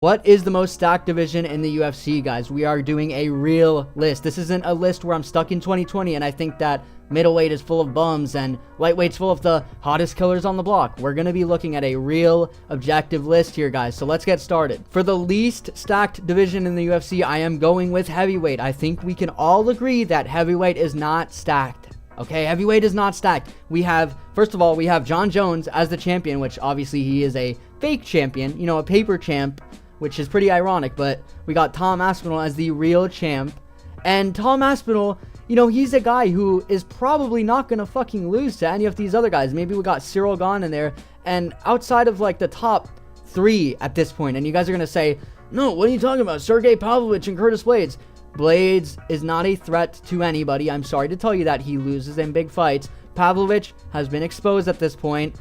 What is the most stacked division in the UFC, guys? We are doing a real list. This isn't a list where I'm stuck in 2020 and I think that middleweight is full of bums and lightweight's full of the hottest killers on the block. We're going to be looking at a real objective list here, guys. So let's get started. For the least stacked division in the UFC, I am going with heavyweight. I think we can all agree that heavyweight is not stacked. Okay, heavyweight is not stacked. We have, first of all, we have Jon Jones as the champion, which obviously he is a fake champion, you know, a paper champ, which is pretty ironic, but we got Tom Aspinall as the real champ. And Tom Aspinall, you know, he's a guy who is probably not going to fucking lose to any of these other guys. Maybe we got Cyril Gane in there, and outside of like the top three at this point, and you guys are going to say, no, what are you talking about? Sergey Pavlovich and Curtis Blades. Blades is not a threat to anybody. I'm sorry to tell you that. He loses in big fights. Pavlovich has been exposed at this point,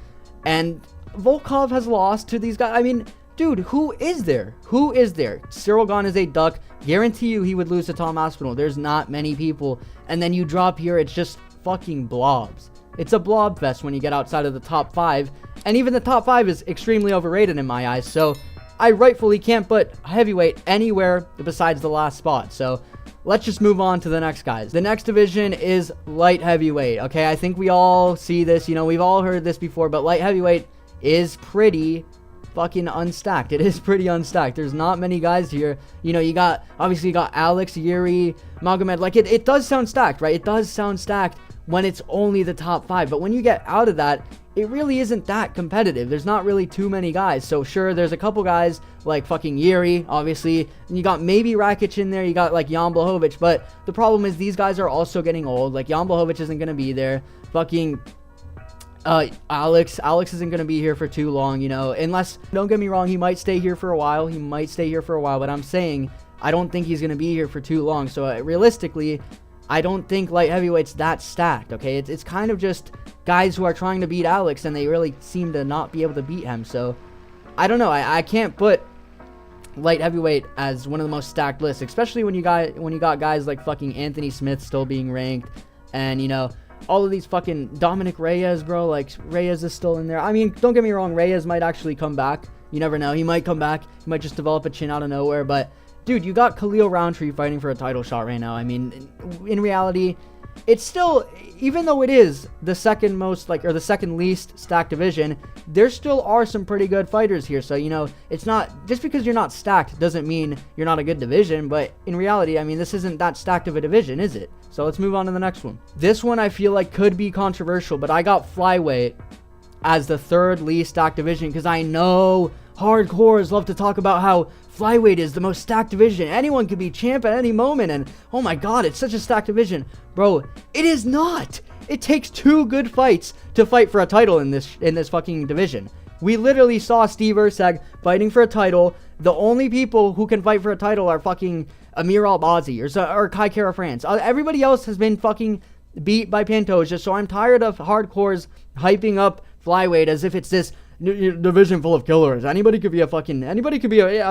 and Volkov has lost to these guys. I mean, dude, who is there? Who is there? Cyril Gane is a duck. Guarantee you he would lose to Tom Aspinall. There's not many people. And then you drop here, it's just fucking blobs. It's a blob fest when you get outside of the top five. And even the top five is extremely overrated in my eyes. So I rightfully can't put heavyweight anywhere besides the last spot. So let's just move on to the next guys. The next division is light heavyweight. Okay, I think we all see this. You know, we've all heard this before. But light heavyweight is pretty fucking unstacked. It is pretty unstacked. There's not many guys here. You know, you got, obviously you got Alex, Yuri, Magomed. Like, it does sound stacked, right? It does sound stacked when it's only the top five. But when you get out of that, it really isn't that competitive. There's not really too many guys. So sure, there's a couple guys like fucking Yuri, obviously. And you got maybe Rakic in there. You got like Jan Blachowicz. But the problem is these guys are also getting old. Like Jan Blachowicz isn't going to be there. Fucking Alex isn't going to be here for too long, you know, unless, don't get me wrong, he might stay here for a while. But I'm saying I don't think he's going to be here for too long. So realistically, I don't think light heavyweight's that stacked. Okay, it's kind of just guys who are trying to beat Alex and they really seem to not be able to beat him. So I don't know. I can't put light heavyweight as one of the most stacked lists, especially when you got guys like fucking Anthony Smith still being ranked, and you know, all of these fucking Dominic Reyes, bro. Like, Reyes is still in there. I mean, don't get me wrong, Reyes might actually come back. You never know. He might come back. He might just develop a chin out of nowhere. But, dude, you got Khalil Roundtree fighting for a title shot right now. I mean, in reality, it's still, even though it is the second most, like, or the second least stacked division, there still are some pretty good fighters here. So, you know, it's not, just because you're not stacked doesn't mean you're not a good division. But in reality, I mean, this isn't that stacked of a division, is it? So let's move on to the next one. This one I feel like could be controversial, but I got Flyweight as the third least stacked division because I know hardcores love to talk about how Flyweight is the most stacked division. Anyone could be champ at any moment, and oh my god, it's such a stacked division. Bro, it is not. It takes two good fights to fight for a title in this fucking division. We literally saw Steve Erceg fighting for a title. The only people who can fight for a title are fucking Amir Albazi or Kai Kara France. Everybody else has been fucking beat by Pantoja, so I'm tired of hardcores hyping up Flyweight as if it's this division full of killers. Anybody could be a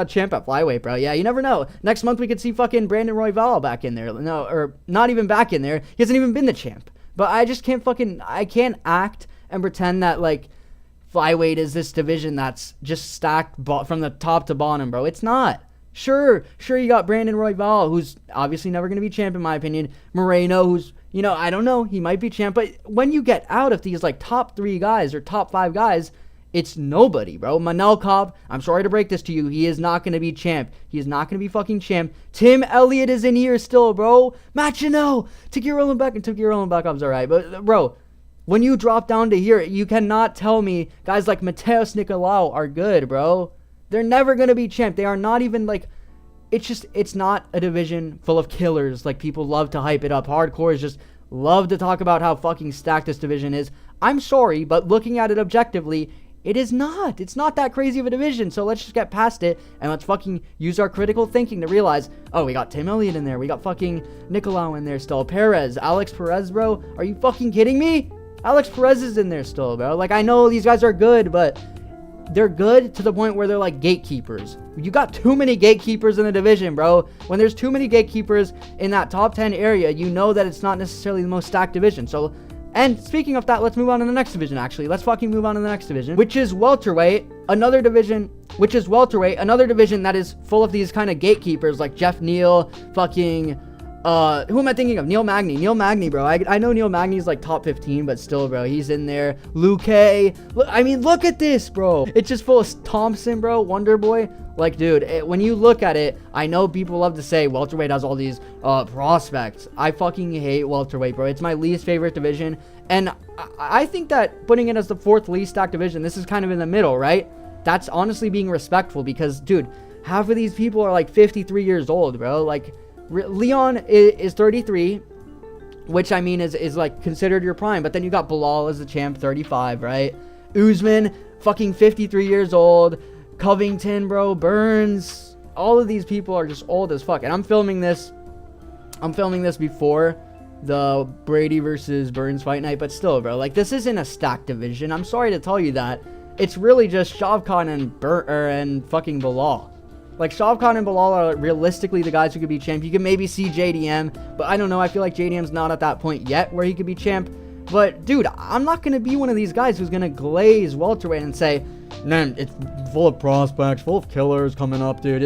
champ at Flyweight, bro. Yeah, you never know. Next month we could see fucking Brandon Royval back in there. No, or not even back in there. He hasn't even been the champ. But I just can't I can't act and pretend that like Flyweight is this division that's just stacked from the top to bottom, bro. It's not. Sure, you got Brandon Royval, who's obviously never going to be champ in my opinion. Moreno, who's, you know, I don't know, he might be champ. But when you get out of these like top three guys or top five guys, it's nobody, bro. Manel Cobb, I'm sorry to break this to you, he is not going to be champ. He is not going to be fucking champ. Tim Elliott is in here still, bro. Matt Chanel, Takiro Lombakov's alright. But, bro, when you drop down to here, you cannot tell me guys like Mateus Nicolau are good, bro. They're never going to be champ. They are not even like, it's not a division full of killers like people love to hype it up. Hardcores just love to talk about how fucking stacked this division is. I'm sorry, but looking at it objectively, it is not. It's not that crazy of a division. So let's just get past it and let's fucking use our critical thinking to realize, oh, we got Tim Elliott in there. We got fucking Nicolau in there still. Perez, Alex Perez, bro. Are you fucking kidding me? Alex Perez is in there still, bro. Like, I know these guys are good, but they're good to the point where they're like gatekeepers. You got too many gatekeepers in the division, bro. When there's too many gatekeepers in that top 10 area, you know that it's not necessarily the most stacked division. So And speaking of that, let's move on to the next division, actually. Let's fucking move on to the next division, which is welterweight, another division that is full of these kind of gatekeepers like Jeff Neal, fucking, who am I thinking of? Neil Magny, bro. I know Neil Magny's like top 15, but still, bro, he's in there. Luke, I mean, look at this, bro. It's just full of Thompson, bro, Wonder Boy. Like, dude, when you look at it, I know people love to say welterweight has all these prospects. I fucking hate welterweight, bro. It's my least favorite division. And I think that putting it as the 4th least stacked division, this is kind of in the middle, right? That's honestly being respectful because, dude, half of these people are like 53 years old, bro. Like, Leon is 33, which I mean is like considered your prime. But then you got Bilal as the champ, 35, right? Usman, fucking 53 years old. Covington, bro, Burns, all of these people are just old as fuck. And I'm filming this before the Brady versus Burns fight night, but still, bro, like, this isn't a stacked division. I'm sorry to tell you that. It's really just Shavkat and fucking Bilal. Like, Shavkat and Bilal are realistically the guys who could be champ. You can maybe see JDM, but I don't know. I feel like JDM's not at that point yet where he could be champ. But, dude, I'm not going to be one of these guys who's going to glaze welterweight and say, man, it's full of prospects, full of killers coming up, dude.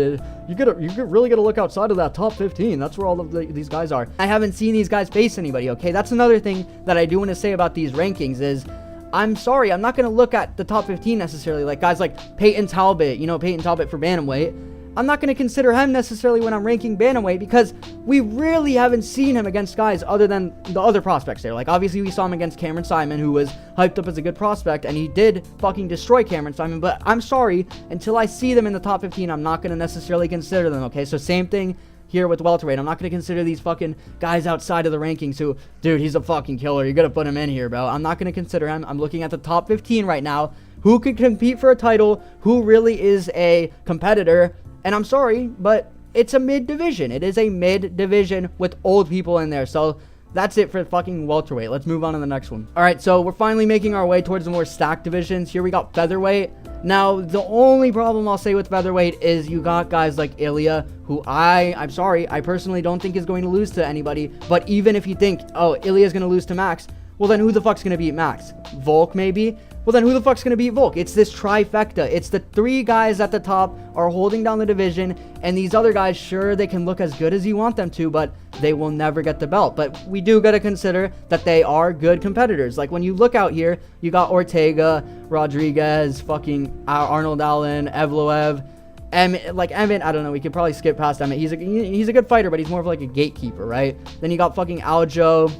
You really got to look outside of that top 15. That's where all of these guys are. I haven't seen these guys face anybody, okay? That's another thing that I do want to say about these rankings is, I'm sorry, I'm not going to look at the top 15 necessarily. Like, guys like Peyton Talbot, Peyton Talbot for Bantamweight. I'm not going to consider him necessarily when I'm ranking Bantamweight because we really haven't seen him against guys other than the other prospects there. Like, obviously, we saw him against Cameron Simon, who was hyped up as a good prospect, and he did fucking destroy Cameron Simon. But I'm sorry, until I see them in the top 15, I'm not going to necessarily consider them, okay? So same thing here with welterweight. I'm not going to consider these fucking guys outside of the rankings who, dude, he's a fucking killer. You got to put him in here, bro. I'm not going to consider him. I'm looking at the top 15 right now. Who could compete for a title? Who really is a competitor? And I'm sorry, but it's a mid-division. It is a mid-division with old people in there. So that's it for fucking welterweight. Let's move on to the next one. All right, so we're finally making our way towards the more stacked divisions. Here we got featherweight. Now, the only problem I'll say with featherweight is you got guys like Ilya, who I'm sorry, I personally don't think is going to lose to anybody. But even if you think, oh, Ilya's going to lose to Max, well, then who the fuck's going to beat Max? Volk, maybe? Well, then who the fuck's going to beat Volk? It's this trifecta. It's the 3 guys at the top are holding down the division, and these other guys, sure, they can look as good as you want them to, but they will never get the belt. But we do got to consider that they are good competitors. Like, when you look out here, you got Ortega, Rodriguez, fucking Arnold Allen, Evloev, Emmett, I don't know, we could probably skip past Emmett. He's a good fighter, but he's more of like a gatekeeper, right? Then you got fucking Aljo,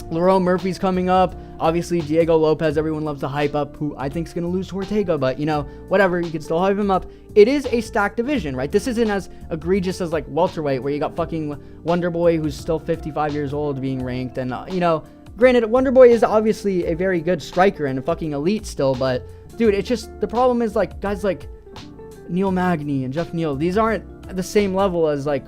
Lerone Murphy's coming up. Obviously, Diego Lopez, everyone loves to hype up, who I think is going to lose to Ortega, but, whatever, you can still hype him up. It is a stacked division, right? This isn't as egregious as, like, welterweight, where you got fucking Wonderboy, who's still 55 years old, being ranked, and, granted, Wonderboy is obviously a very good striker and a fucking elite still, but, dude, it's just, the problem is, like, guys like Neil Magny and Jeff Neal, these aren't at the same level as, like,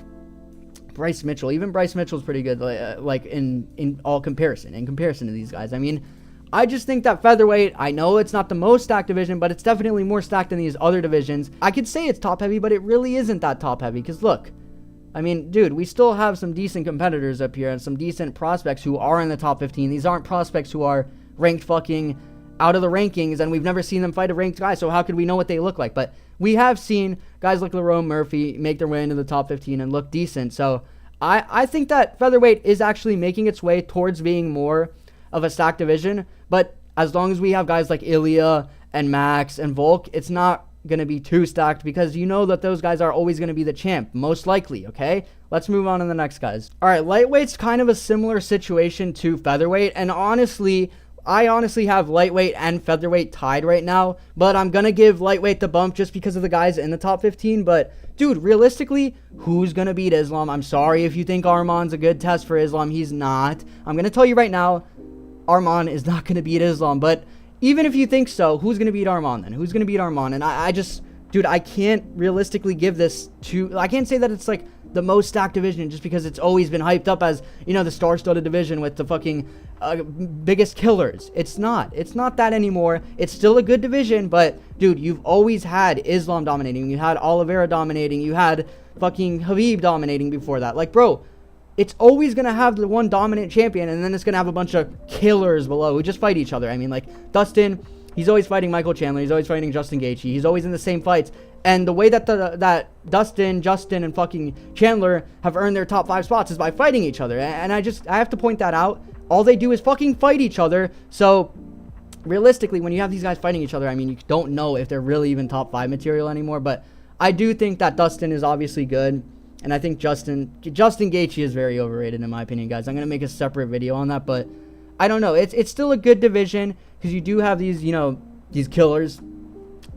Bryce Mitchell. Even Bryce Mitchell's pretty good, like in all comparison. In comparison to these guys, I mean, I just think that featherweight, I know it's not the most stacked division, but it's definitely more stacked than these other divisions. I could say it's top heavy, but it really isn't that top heavy. Because look, I mean, dude, we still have some decent competitors up here and some decent prospects who are in the top 15. These aren't prospects who are ranked fucking out of the rankings, and we've never seen them fight a ranked guy, so how could we know what they look like? But we have seen guys like Lerone Murphy make their way into the top 15 and look decent, so I think that featherweight is actually making its way towards being more of a stacked division, but as long as we have guys like Ilya and Max and Volk, it's not going to be too stacked because you know that those guys are always going to be the champ, most likely, okay? Let's move on to the next guys. All right, lightweight's kind of a similar situation to featherweight, and I honestly have lightweight and featherweight tied right now, but I'm going to give lightweight the bump just because of the guys in the top 15. But, dude, realistically, who's going to beat Islam? I'm sorry if you think Arman's a good test for Islam. He's not. I'm going to tell you right now, Arman is not going to beat Islam. But even if you think so, who's going to beat Arman then? Who's going to beat Arman? And I just, dude, I can't realistically give this to, I can't say that it's like the most stacked division just because it's always been hyped up as, the star-studded division with the fucking biggest killers. It's not that anymore. It's still a good division, but dude, you've always had Islam dominating. You had Oliveira dominating. You had fucking Habib dominating before that. Like, bro, it's always going to have the one dominant champion, and then it's going to have a bunch of killers below who just fight each other. I mean, like, Dustin, he's always fighting Michael Chandler. He's always fighting Justin Gaethje. He's always in the same fights. And the way that that Dustin, Justin, and fucking Chandler have earned their top 5 spots is by fighting each other. And I have to point that out. All they do is fucking fight each other. So, realistically, when you have these guys fighting each other, I mean, you don't know if they're really even top 5 material anymore. But I do think that Dustin is obviously good. And I think Justin Gaethje is very overrated, in my opinion, guys. I'm going to make a separate video on that. But I don't know. It's still a good division because you do have these, you know, these killers.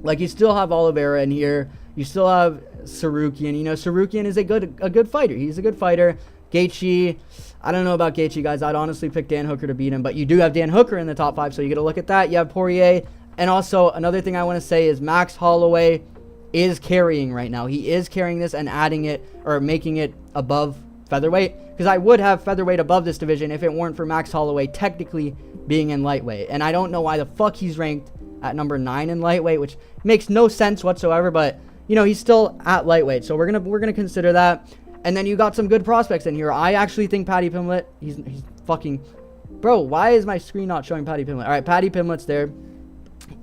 Like, you still have Oliveira in here. You still have Sarukian. You know, Sarukian is a good fighter. He's a good fighter. Gaethje, I don't know about Gaethje, guys. I'd honestly pick Dan Hooker to beat him. But you do have Dan Hooker in the top 5, so you got to look at that. You have Poirier. And also, another thing I want to say is Max Holloway is carrying right now. He is carrying this and adding it, or making it above featherweight. Because I would have featherweight above this division if it weren't for Max Holloway technically being in lightweight. And I don't know why the fuck he's ranked at number 9 in lightweight, which makes no sense whatsoever. But, you know, he's still at lightweight. So we're gonna consider that. And then you got some good prospects in here. I actually think Paddy Pimblett, he's fucking... Bro, why is my screen not showing Paddy Pimblett? All right, Paddy Pimblett's there.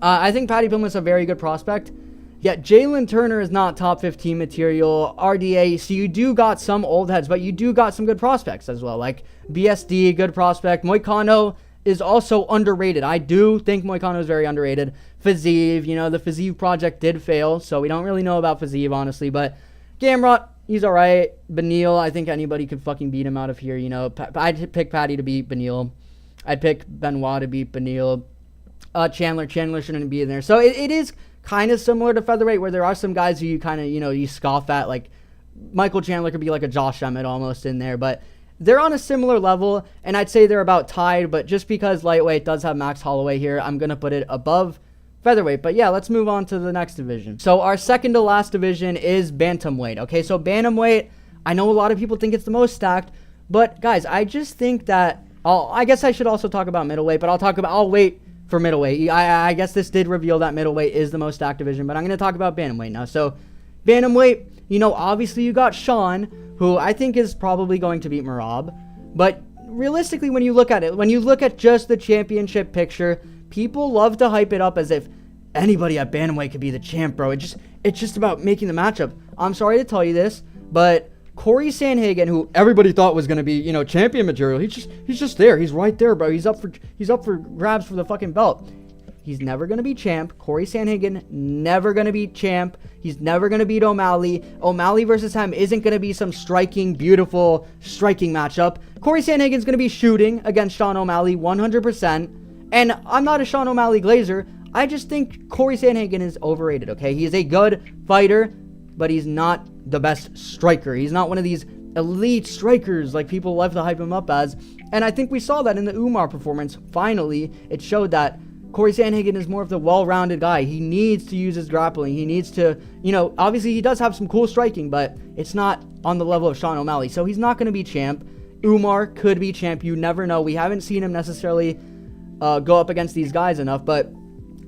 I think Paddy Pimblett's a very good prospect. Yet Jalen Turner is not top 15 material. RDA, so you do got some old heads, but you do got some good prospects as well. Like BSD, good prospect. Moicano is also underrated. I do think Moicano is very underrated. Fiziev, you know, the Fiziev project did fail, so we don't really know about Fiziev, honestly. But Gamrot, he's all right. Beneil, I think anybody could fucking beat him out of here, you know. I'd pick Paddy to beat Beneil. I'd pick Benoit to beat Beneil. Chandler shouldn't be in there. So it is kind of similar to featherweight, where there are some guys who you kind of, you know, you scoff at. Like Michael Chandler could be like a Josh Emmett almost in there, but they're on a similar level, and I'd say they're about tied. But just because lightweight does have Max Holloway here, I'm gonna put it above featherweight. But yeah, let's move on to the next division. So our second to last division is bantamweight. Okay, so bantamweight, I know a lot of people think it's the most stacked, but guys, I just think that I guess I should also talk about middleweight, but I'll wait for middleweight. I guess this did reveal that middleweight is the most stacked division, but I'm going to talk about bantamweight now. So bantamweight, you know, obviously you got Sean, who I think is probably going to beat Merab. But realistically, when you look at it, when you look at just the championship picture, people love to hype it up as if anybody at bantamweight could be the champ, bro. It's just about making the matchup. I'm sorry to tell you this, but Corey Sandhagen, who everybody thought was going to be, you know, champion material, he's just there. He's right there, bro. He's up for grabs for the fucking belt. He's never going to be champ. Corey Sandhagen, never going to be champ. He's never going to beat O'Malley. O'Malley versus him isn't going to be some beautiful striking matchup. Corey Sandhagen's going to be shooting against Sean O'Malley 100%. And I'm not a Sean O'Malley glazer. I just think Corey Sandhagen is overrated, okay? He is a good fighter, but he's not the best striker. He's not one of these elite strikers like people love to hype him up as. And I think we saw that in the Umar performance. Finally, it showed that Corey Sandhagen is more of the well-rounded guy. He needs to use his grappling. He needs to, you know, obviously he does have some cool striking, but it's not on the level of Sean O'Malley. So he's not going to be champ. Umar could be champ. You never know. We haven't seen him necessarily go up against these guys enough. But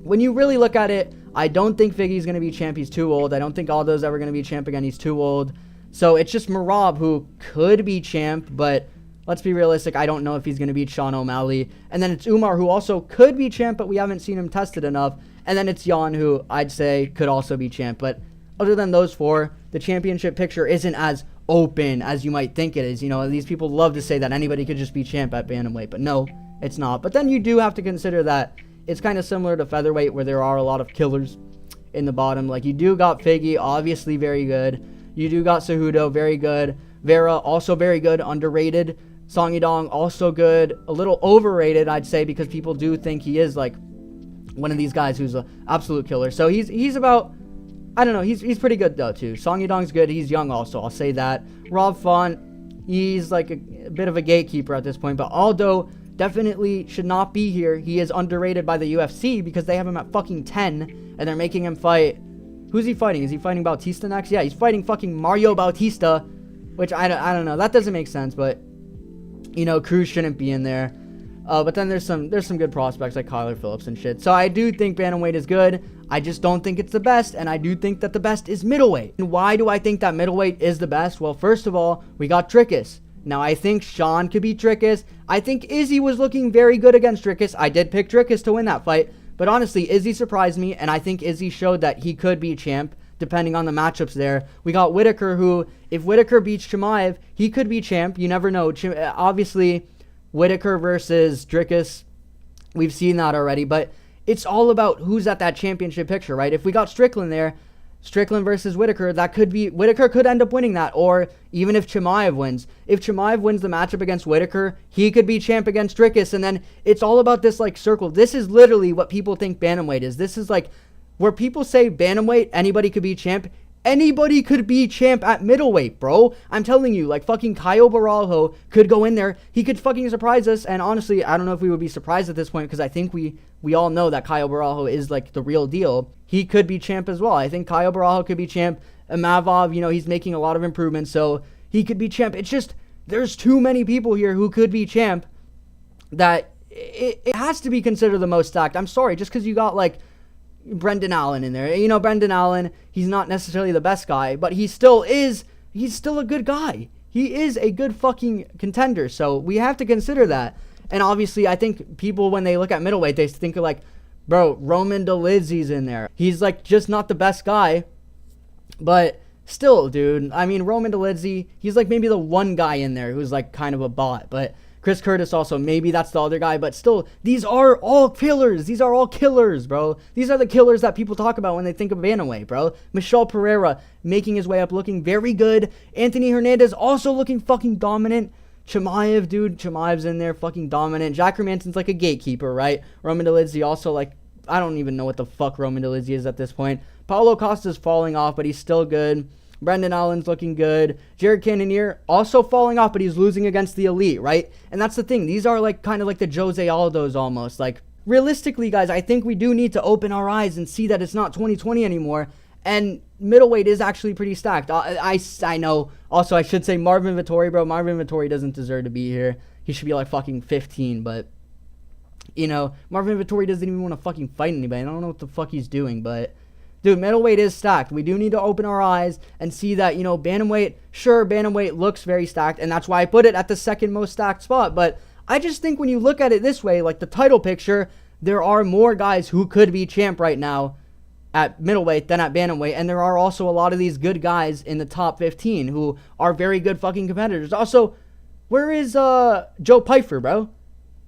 when you really look at it, I don't think Figgy's going to be champ. He's too old. I don't think Aldo's ever going to be champ again. He's too old. So it's just Merab who could be champ, but let's be realistic. I don't know if he's going to beat Sean O'Malley. And then it's Umar who also could be champ, but we haven't seen him tested enough. And then it's Jan who I'd say could also be champ. But other than those four, the championship picture isn't as open as you might think it is. You know, these people love to say that anybody could just be champ at bantamweight, but no, it's not. But then you do have to consider that it's kind of similar to featherweight, where there are a lot of killers in the bottom. Like, you do got Figgy, obviously very good. You do got Cejudo, very good. Vera, also very good, underrated. Song Yadong, also good. A little overrated, I'd say, because people do think he is, like, one of these guys who's an absolute killer. So he's about, I don't know, he's pretty good, though, too. Song Yadong's good. He's young also, I'll say that. Rob Font, he's, like, a bit of a gatekeeper at this point. But Aldo definitely should not be here. He is underrated by the UFC because they have him at fucking 10 and they're making him fight. Who's he fighting? Is he fighting Bautista next? Yeah, he's fighting fucking Mario Bautista, which I don't know. That doesn't make sense, but you know, Cruz shouldn't be in there. But then there's some good prospects like Kyler Phillips and shit. So I do think bantamweight is good. I just don't think it's the best, and I do think that the best is middleweight. And why do I think that middleweight is the best? Well, first of all, we got Dricus. Now, I think Sean could beat Dricus. I think Izzy was looking very good against Dricus. I did pick Dricus to win that fight. But honestly, Izzy surprised me, and I think Izzy showed that he could be champ, depending on the matchups there. We got Whitaker, who, if Whitaker beats Chimaev, he could be champ. You never know. Obviously, Whitaker versus Dricus, we've seen that already. But it's all about who's at that championship picture, right? If we got Strickland there, Strickland versus Whitaker, that could be, Whitaker could end up winning that, or even if Chimaev wins. If Chimaev wins the matchup against Whitaker, he could be champ against Dricus, and then it's all about this, like, circle. This is literally what people think Bantamweight is. This is, like, where people say Bantamweight, anybody could be champ. Anybody could be champ at middleweight, bro. I'm telling you, like, fucking Caio Borralho could go in there. He could fucking surprise us, and honestly, I don't know if we would be surprised at this point, because I think we all know that Caio Borralho is, like, the real deal. He could be champ as well. I think Caio Borralho could be champ. Mavov, you know, he's making a lot of improvements, so he could be champ. It's just, there's too many people here who could be champ that it has to be considered the most stacked. I'm sorry, just because you got, like, Brendan Allen in there. You know, Brendan Allen, he's not necessarily the best guy, but he's still a good guy. He is a good fucking contender, so we have to consider that. And obviously, I think people, when they look at middleweight, they think of, like, bro, Roman Dolidze's in there. He's, like, just not the best guy, but still, dude, I mean, Roman Dolidze, he's, like, maybe the one guy in there who's, like, kind of a bot, but Chris Curtis also, maybe that's the other guy, but still, these are all killers. These are all killers, bro. These are the killers that people talk about when they think of Bantamweight, bro. Michel Pereira making his way up, looking very good. Anthony Hernandez also looking fucking dominant. Chimaev, dude, Chimaev's in there, fucking dominant. Jack Hermansson's like a gatekeeper, right? Roman Dolidze also, like, I don't even know what the fuck Roman Dolidze is at this point. Paulo Costa's falling off, but he's still good. Brendan Allen's looking good. Jared Cannonier also falling off, but he's losing against the elite, right? And that's the thing. These are, like, kind of like the Jose Aldos almost. Like, realistically, guys, I think we do need to open our eyes and see that it's not 2020 anymore. And middleweight is actually pretty stacked. I know. Also, I should say Marvin Vettori, bro. Marvin Vettori doesn't deserve to be here. He should be, like, fucking 15, but, you know, Marvin Vettori doesn't even want to fucking fight anybody. I don't know what the fuck he's doing, but dude, middleweight is stacked. We do need to open our eyes and see that, you know, Bantamweight, sure, Bantamweight looks very stacked, and that's why I put it at the second most stacked spot. But I just think when you look at it this way, like the title picture, there are more guys who could be champ right now at middleweight than at Bantamweight, and there are also a lot of these good guys in the top 15 who are very good fucking competitors. Also, where is Joe Pyfer, bro?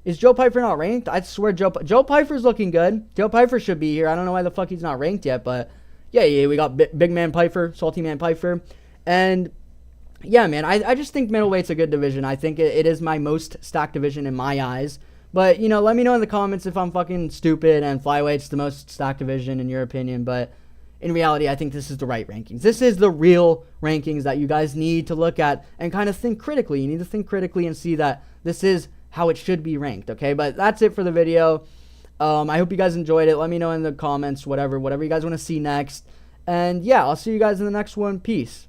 Is Joe Pyfer not ranked? I swear Joe Pyfer's looking good. Joe Pyfer should be here. I don't know why the fuck he's not ranked yet, but yeah, we got Big Man Pyfer, Salty Man Pyfer. And yeah, man, I just think middleweight's a good division. I think it is my most stacked division in my eyes. But, you know, let me know in the comments if I'm fucking stupid and Flyweight's the most stacked division in your opinion. But in reality, I think this is the right rankings. This is the real rankings that you guys need to look at and kind of think critically. You need to think critically and see that this is how it should be ranked, okay? But that's it for the video. I hope you guys enjoyed it. Let me know in the comments, whatever you guys want to see next. And yeah, I'll see you guys in the next one. Peace.